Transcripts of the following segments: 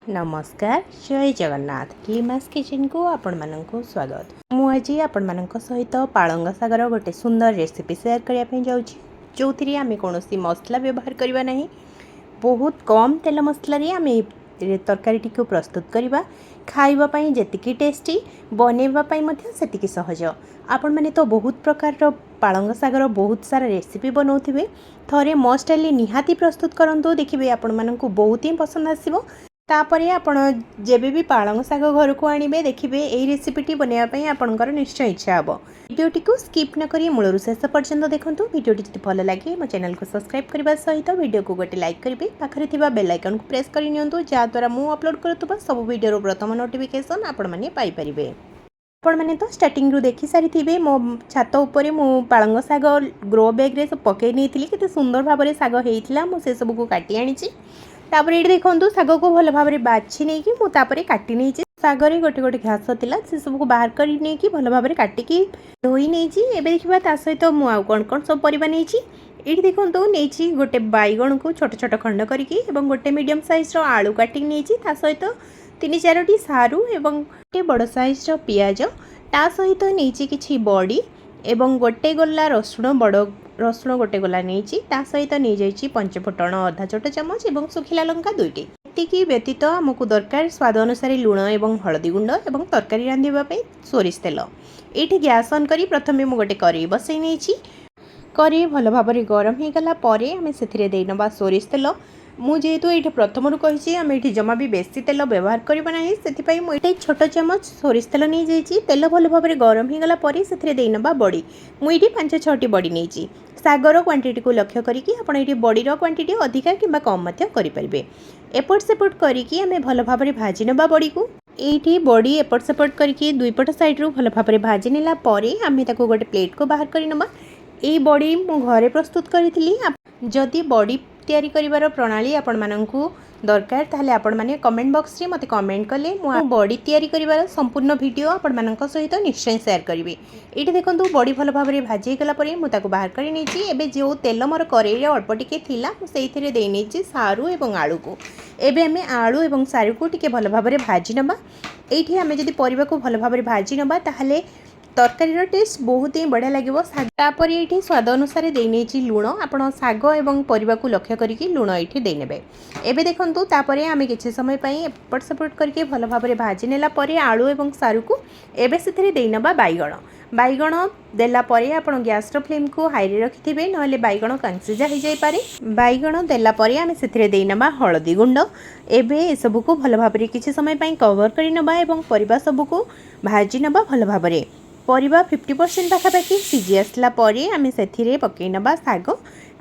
नमस्कार जय जगन्नाथ क्लीमास किचन को आपण मानक स्वागत। मुझे आपण मानक सहित पालंग सागर गोटे सुंदर रेसिपी शेयर करने जाऊँगी जो थी आम कौन मसला व्यवहार करवा नहीं। बहुत कम तेल मसलार आम तरकारी टी प्रस्तुत करवा खावाई जी टेस्टी बनवाई से सहज। आपण मैंने तो बहुत प्रकार पालंग सागर बहुत सारा रेसिपी बनाऊे थे मस्टाइल निहाती प्रस्तुत करूँ देखिए आपण मानक बहुत ही पसंद आसो। तापरे आपण जेबे भी पालंग शाग घर को आणबे देखिए यही रेसिपीटी बनवाई आपंकर निश्चय इच्छा हे। भिडियोटी को स्किप न करी मूलर शेष पर्यंत देखूँ। भिडियोटी जब भल लगे मो चैनल को सब्सक्राइब करने सहित वीडियो को गोटे लाइक करेंगे पाखे थी बेल आइकन को प्रेस कर नियंतु जहाँद्वारा मु अपलोड करुवा सब वीडियो प्रथम नोटिफिकेशन आपण मैंने पाइपर। आपण मैंने तो स्टार्टिंग रू देखी सारी थे मो छात उपर मु पालंग शाग ग्रो बैग रे सब पकई नहीं के सुंदर भाव में शाग होता मुझे सबको काटी आनी। तापर ये देखो शाग को भल भाव में बाछि नहीं मुझे काटी नहीं शागर गोटे गोटे घास था से सबको बाहर कर भल भाव में काटिकी धोई नहीं। एवं देखा सहित मुझे कौन कौन सब परिवा नहीं ये देखो नहीं गोटे बैगण को छोट छोट खंड करके गोटे मीडियम साइज आलू काटिक नहीं सहित 3-4टी सारू एवं गोटे बड़ साइज पियाज ता सहित नहीं कि बड़ी एवं गोटे गला रसुण बड़ रसुण गोटे गला नहीं सहित नहीं जाइए पंचफुटण अधा छोट चमच और सुखिला लंका 2टी। एतिकी व्यतीत आमको दरकार स्वाद अनुसार लुण और हलदी गुंड और तरकारी रांधिबापी सोरिष तेल। ये गैस ऑन करी प्रथमे मु गोटे कड़ाई बसई नहीं कड़ाई भल भाव में गरम हो गला आम से देना सोरिष तेल। मुझेतु ये प्रथम कही आम ये जमा भी बेसी तेल व्यवहार करना से मुझे छोट चमच सोरिष तेल नहीं जाइए। तेल भल भाव में गरम हो गला से देना बड़ी मुझे 5-6टी बड़ी नहीं शागर क्वांटिटी को लक्ष्य करके बड़ीर क्वांटिटी अधिका कि कम करें। एपट सेपट करके आम भल भाव में भाजी नवा बड़ी को ये बड़ी एपट सेपट करके दुईपट साइड्रु भल भाव में भाजी नेला आम गोटे प्लेट को बाहर कर नवा। ये बड़ी मु घरे प्रस्तुत करी। जदि बड़ी तैयारी करिवार प्रणाली आपण माननकु दरकार ताहले आपण माने कमेंट बॉक्स रे मते कमेंट कले मु बड़ी तैयारी करिवार संपूर्ण वीडियो आपण माननक सहित निश्चय शेयर करिवे। एठी देखंतु बड़ी भल भाव में भाजी गला परे मु ताको बाहर करी नेछि। एबे जो तेल मोर करेई रे अल्प टिके थिला मु सेइथिरे देई नेछि सारू एवं आलू को। एबे हमें आलू एवं सारू को टिके भल भाव में भाजी नबा। एठी हमें जदि परिबा को भल भाव में भाजी नबा ताहले तरकारी टेस्ट बहुत ही बढ़िया लगे। तापर ये स्वाद अनुसार देने लुण आपण शाग और परिवा को लक्ष्य करके लुण ये देने। एवं देखूँ तापर आम कि समय एपट सेपट करके भल भाव में भाजी नेला आलू और सारू को एवं से देना बैगण बैगण देलापर आप गैस फ्लेम को हाई रे रखिथे ना बैगण कांसीजा हो जाए। बैगण देलापर आम से देना हलदी गुंड एवं ये सबको भल भाव में किसी समय कवर कर परिवा सबको भाजी नवा भल भाव में परिवा 50% पाखापाखि सीझी आसला आम से पकई नवा शाग।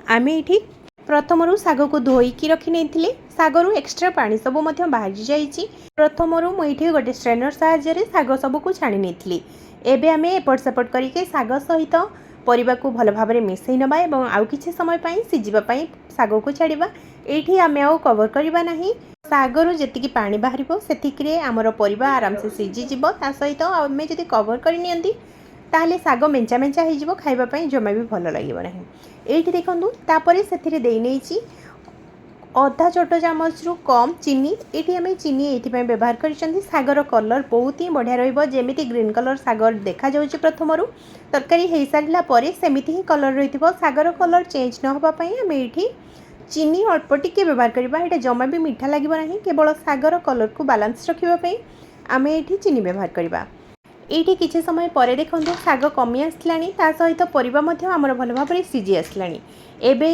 आम ये प्रथम शाग को धोईकी रखी नहीं शागर एक्सट्रा पानी सब बाहरी जाइए। प्रथम मुझे गोटे स्ट्रेनर साहाय्य शाग सबको छाणी नहीं। एबे आम एपट सेपट करके शाग सहित परिवा को भल भाव में मिसई नवा और आउ किछि समय सीझापी शाग को छाड़ा। ये आम आउ कवर करवा नहीं शागर जी पानी बाहर से आमर परिवा आराम से सीझीज सहित आम जब कवर कर शाग मेंचा मेंचा हो खावाई जमा भी भल लगे ना। ये देखूँ तापर से नहीं अधा छोट चामच रु कम चीनी ये आम चीनी ये व्यवहार कर शागर कलर बहुत ही बढ़िया रमी ग्रीन कलर शागर देखा जाऊँगी। प्रथम तरकारी हो सारापर सेमती ही कलर रही शागर कलर चेंज न होगापाई आम ये चीनी अल्प टिके व्यवहार करवा। ये जमा भी मीठा लगे ना केवल शागर कलर को बालांस रखापी आम ये चीनी व्यवहार करवा। ये किसी समय पर देखो शाग कमी आसला सहित परिवा आमर भल भाव में सीझी आसला। एबे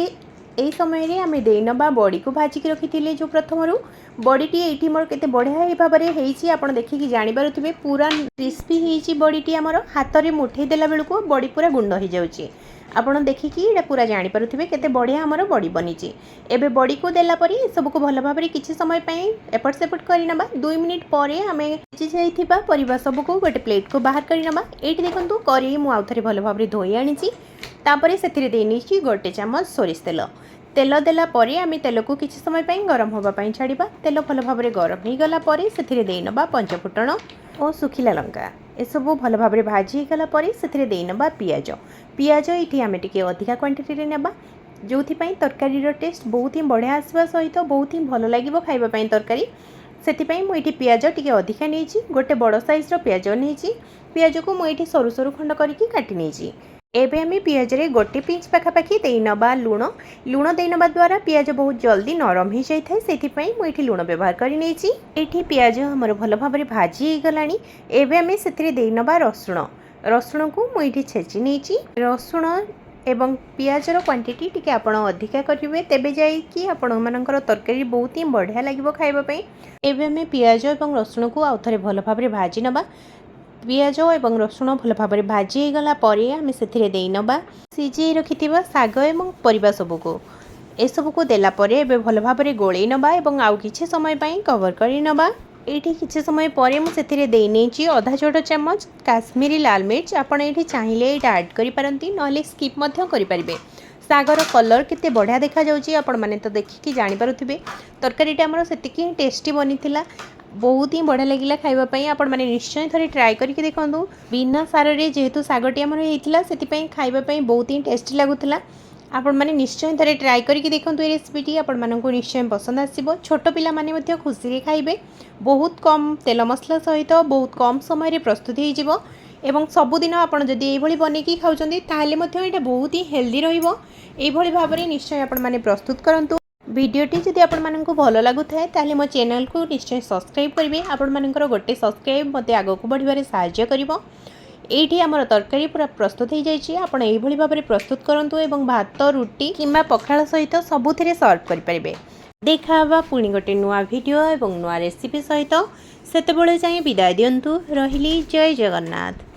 यही समय आम देना बड़ी को भाजिकी रखी थी जो प्रथम बड़ीटी ये मोर के बढ़िया भाव में आप देखिए जानीपे पूरा क्रिस्पी होती बड़ीटी आमर हाथ में मुठे देला बेलू बड़ी पूरा गुंड हो जाऊँगी। आपड़ देखिकी ये पूरा जानीपे के बढ़िया आमर बड़ी बनी। एवं बड़ी को देलापर सबको भल भाव में किसी समय एपट सेपट करना 2 मिनिट पर आम जाइए परिवा सबको गोटे प्लेट को बाहर करना। ये देखो करी मुझे भल भाव में धोई आनी से देनी गोटे चामच सोरिष तेल। तेल देलापर आम तेल को किसी समय गरम होगापाई छाड़ा। तेल भल भाव में गरम हो गलापर से देना पंचफुटण और सुखिला लंका एसबू भल भाव में भाजी गलापर से देना पियाज पियाज ये आम टे अधिका क्वांटिटी नेबा जो तरकारी टेस्ट बहुत ही बढ़िया आसवा सहित बहुत ही भल लगे खावाई तरकारी। से मुझे पियाज टी अधिका नहीं गोटे बड़ साइज्र पियाज नहीं पियाज को मुझे सरू सरू खंड करके काटी नहीं एबे आम पियाज रे गोटे पिंच पाखापाखि देनबा लुण लुण देनबा द्वारा पियाज बहुत जल्दी नरम हो जाए से मुझे लुण व्यवहार कर पियाज आमर भल भाव में भाजी गला एबे आम से देनबा रसुण रसुण को मुझे छेची नहीं रसुण एवं पियाजर क्वांटिटी टिके आपण अधिका करेंगे तेबे जाइए आपण मानकर तरकारी बहुत ही बढ़िया लगे खाइबापी एबे आम पियाज और रसुण को आउ थे भल भाव में भाजी नबा पियाज और रसुण भल भाव में भाजी गला आम से देनबा सीझे रखि साग और परिबा सबको एसबू देलापर एवं भल भाव में गोल नबा और आउ कि समय कवर कर नबा ये किसी समय पर मुझे देनी अधा छोट चामच काश्मीरी लाल मिर्च आपड़ ये चाहिए यहाँ आड करें ना स्किप करें सागर कलर केते बढ़िया देखा जाउची आपण माने तो देखिकी जानी पारुथिबे तरकारीटा हमर सेतिकी टेस्टी बनी थिला बहुत ही बढ़िया लगिला खाइबापी आपण माने निश्चय थरे ट्राए करके देखंतु बिना सार रे जेहेतु सागटी हमर हेइथिला सेतिपई खाइबापी बहुत ही टेस्टी लागुथिला आपण माने निश्चय थरे ट्राए करके देखंतु ए रेसिपीटी आपण माननकु निश्चय पसंद आसीबो छोट पिला माने मध्ये खुशी रे खाइबे बहुत कम तेल मसला सहित बहुत कम समय रे प्रस्तुत हो जिवो एवं सबुदिन आपण जदि एभली बनेकी खाउचंदी ताहाले मध्ये एटा बहुत ही हेल्दी रहिबो एभली भाव में निश्चय आपण माने प्रस्तुत करंतु वीडियोटी जदि आपण माननकु भलो लागुथाय ताहाले मो चैनल को निश्चय सब्सक्राइब करिवे आपण मानकर गोटे सब्सक्राइब मते आगो को बढ़िबारे सहाय्य करिवो एठी हमर तरकारी पूरा प्रस्तुत हो जाइए आपण एभली भाव में प्रस्तुत करंतु एवं भात रुटी किंबा पखाळ सहित सबुथिरे सर्व करि परिबे देखा पुणी गोटे नुआ वीडियो एवं नुआ रेसिपी सहित सेतेबेले जाए विदाय दियंतु रहिली जय जगन्नाथ।